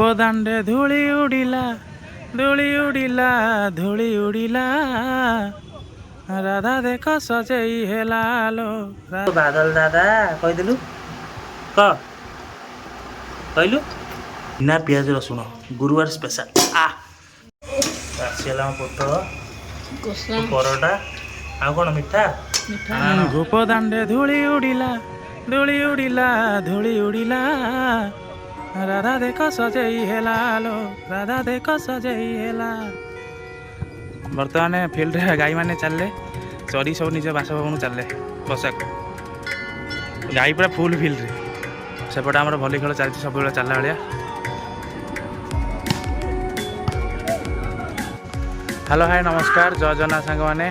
ଗୋପଦାଣ୍ଡେ ଧୂଳି ଉଡ଼ିଲା ଧୂଳି ଉଡ଼ିଲା ରାଧା ଦେଖ ସଜେଇ ହେଲା लो ବାଦଲ ଦାଦା କହିଦେଲୁ କହିଲୁ ବିନା ପିଆଜ ରସୁଣ ଗୁରୁବାର ସ୍ପେଶାଲ ଆସିଗଲା ପୋଟଳ ପରଟା ଆଉ କ'ଣ ମିଠା ଗୋପଦାଣ୍ଡେ ଧୂଳି ଉଡ଼ିଲା ରାଧା ଦେଖ ସଜେଇ ହେଲା लो ରାଧା ଦେଖ ସଜେଇ ହେଲା। ବର୍ତ୍ତମାନ ଫିଲ୍ଡରେ ଗାଈମାନେ ଚାଲିଲେ ଚରି ସବୁ ନିଜ ବାସଭବନକୁ ଚାଲିଲେ ବସାକୁ ଗାଈ ପୁରା ଫୁଲ୍ ଫିଲ୍ଡରେ ସେପଟେ ଆମର ଭଲି ଖେଳ ଚାଲିଛି ସବୁବେଳେ ଚାଲିଲା ଭଳିଆ। ହ୍ୟାଲୋ ହାଇ ନମସ୍କାର ଜୟ ଜଗନ୍ନାଥ ସାଙ୍ଗମାନେ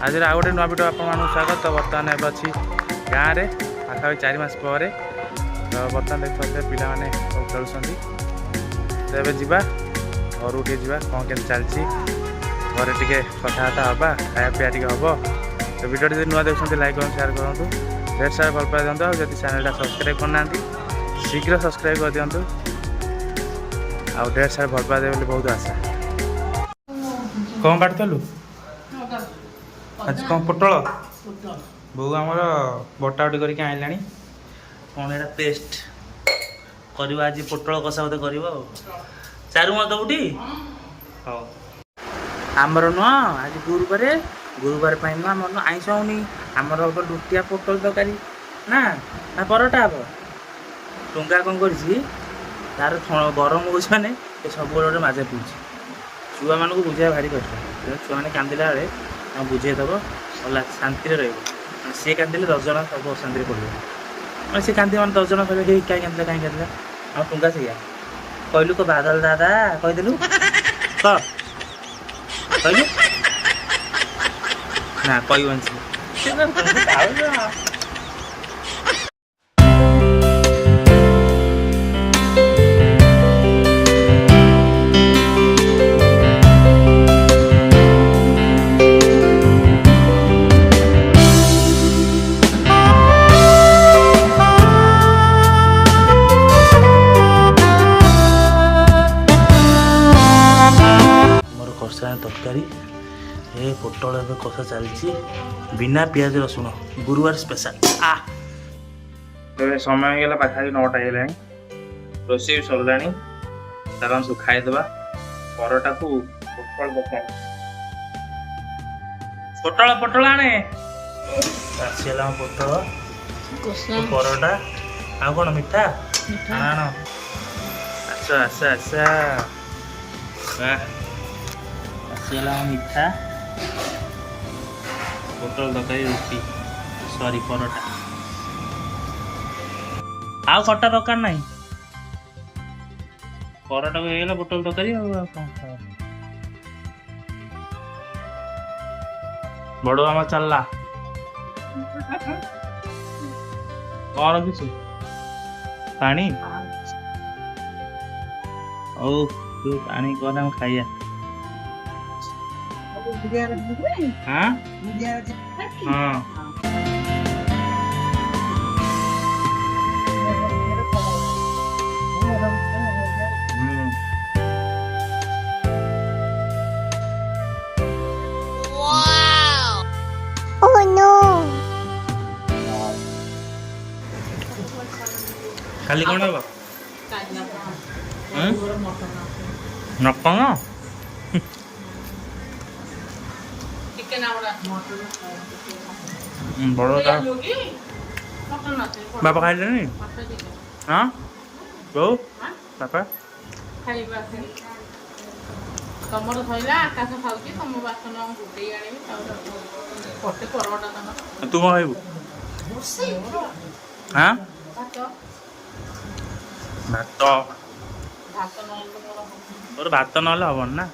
ଆଜିର ଆଉ ଗୋଟେ ନୂଆ ଭିଡ଼ିଓ ଆପଣମାନଙ୍କୁ ସ୍ୱାଗତ। ତ ବର୍ତ୍ତମାନ ଏବେ ଅଛି ଗାଁରେ ପାଖାପାଖି 4 ମାସ ପରେ ତ ବର୍ତ୍ତମାନ ଦେଖିପାରୁଥିବେ ପିଲାମାନେ ସବୁ ଖେଳୁଛନ୍ତି। ତ ଏବେ ଯିବା ଘରକୁ ଟିକେ ଯିବା କ'ଣ କେମିତି ଚାଲିଛି ଘରେ ଟିକେ କଥାବାର୍ତ୍ତା ହେବା ଖାଇବା ପିଇବା ଟିକେ ହେବ। ତ ଭିଡ଼ିଓଟି ଯଦି ନୂଆ ଦେଖୁଛନ୍ତି ଲାଇକ୍ କରନ୍ତୁ ସେୟାର କରନ୍ତୁ ଢେର ସାରା ଭଲ ପାଇ ଦିଅନ୍ତୁ। ଆଉ ଯଦି ଚ୍ୟାନେଲଟା ସବସ୍କ୍ରାଇବ୍ କରିନାହାନ୍ତି ଶୀଘ୍ର ସବସ୍କ୍ରାଇବ୍ କରିଦିଅନ୍ତୁ ଆଉ ଢେର ସାରା ଭଲ ପାଇ ଦେବେ ବୋଲି ବହୁତ ଆଶା। କ'ଣ କାଟୁଥିଲୁ ଆଜି କ'ଣ ପୋଟଳ ବୋଉ ଆମର ବଟାବଟି କରିକି ଆଣିଲାଣି। କ'ଣ ଏଇଟା ପେଷ୍ଟ କରିବ ଆଜି ପୋଟଳ କଷା ବୋଧେ କରିବ ଆଉ ଚାରୁ ମତ ଦେବୁଟି ହଉ। ଆମର ନୁହଁ ଆଜି ଗୁରୁବାର ପାଇଁ ନୁହଁ ଆମର ନୁହଁ ଆଇଁଷ ହେଉନି ଆମର ହେବ ଲୁଟିଆ ପୋଟଳ ତରକାରୀ ନା ପରଟା ହେବ। ଟୁଙ୍ଗା କ'ଣ କରିଛି ତାର ଗରମ ହେଉଛି ମାନେ ଏ ସବୁବେଳେ ଗୋଟେ ମାଜା ପିଉଛି। ଛୁଆମାନଙ୍କୁ ବୁଝେଇବା ଭାରି କଷ୍ଟ ଛୁଆମାନେ କାନ୍ଦିଲା ବେଳେ ତାଙ୍କୁ ବୁଝେଇଦେବ ଭଲ ଶାନ୍ତିରେ ରହିବ। ସିଏ କାନ୍ଦିଲେ 10 ଜଣ ସବୁ ଅଶାନ୍ତିରେ ପଡ଼ିବ ମାନେ ସିଏ କାନ୍ଦିବ ମାନେ 10 ଜଣ କହିବେ ହେଇ କାହିଁ କାନ୍ଦିଲା ଆମ ଟୁଙ୍ଗା ସେଇଆ କହିଲୁ ବାଦଲ ଦାଦା କହିଦେଲୁ କହିଲୁ ନା କହିବନି ସେ ତରକାରୀ ଏ ପୋଟଳ ଏବେ କଷା ଚାଲିଛି ବିନା ପିଆଜ ରସୁଣ ଗୁରୁବାର ସ୍ପେଶାଲ। ଏବେ ସମୟ ହେଇଗଲା ପାଖାପାଖି 9ଟା ହେଇଗଲାଣି ରୋଷେଇ ବି ସରିଲାଣି ଚାଲନ୍ତୁ ସବୁ ଖାଇଦେବା। ପରଟାକୁ ପୋଟଳ ଆଣେ ଆସିଗଲା ପୋଟଳ ପରଟା ଆଉ କ'ଣ ମିଠା ଆଣ ଆସ ଆସିଗଲା ମିଠା ପୋଟଳ ତରକାରୀ ରୁଟି ସରି ପରଟା ଆଉ ଖଟା ଦରକାର ନାହିଁ ପରଟାକୁ ହେଇଗଲା ପୋଟଳ ତରକାରୀ ଆଉ କ'ଣ ଖାଇବା। ବଡ଼ ମାମା ଚାଲିଲା କ'ଣ କିଛି ପାଣି ହଉ ତୁ ପାଣି କର ଆମେ ଖାଇବା। हाँ हाँ खाली कौन है नपंग बड़ा बापा खाई लेनी हाँ बोल बापा ତମର ଧଇଲା ଆକାଶ ଖାଉଛି ତମ ବାସନ ଗୋଟେଇ ଆଣିବି ପଟେ ପରଟା ତମର ତୁ କ'ଣ ଖାଇବୁ ହଁ ଭାତ ତୋର ଭାତ ନହେଲେ ହବନି ନା